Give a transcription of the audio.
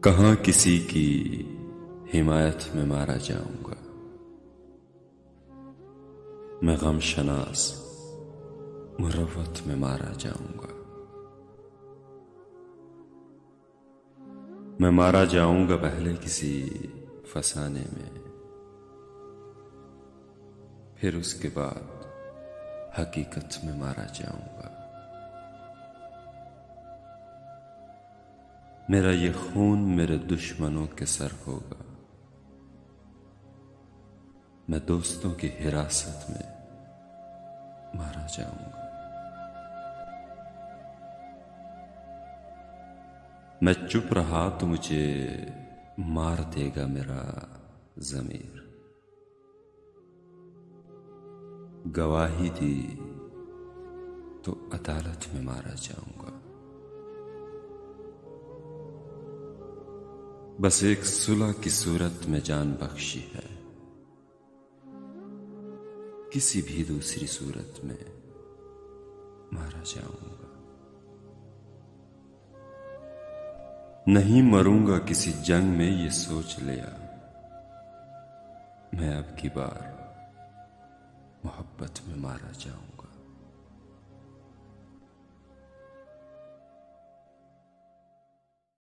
कहाँ किसी की हिमायत में मारा जाऊंगा। मैं गम शनास मुरव्वत में मारा जाऊंगा। मैं मारा जाऊंगा पहले किसी फसाने में, फिर उसके बाद हकीकत में मारा जाऊंगा। मेरा ये खून मेरे दुश्मनों के सर होगा। मैं दोस्तों की हिरासत में मारा जाऊंगा। मैं चुप रहा तो मुझे मार देगा मेरा ज़मीर। गवाही दी तो अदालत में मारा जाऊंगा। बस एक सुलह की सूरत में जान बख्शी है, किसी भी दूसरी सूरत में मारा जाऊंगा। नहीं मरूंगा किसी जंग में, ये सोच लिया मैं अब की बार मोहब्बत में मारा जाऊंगा।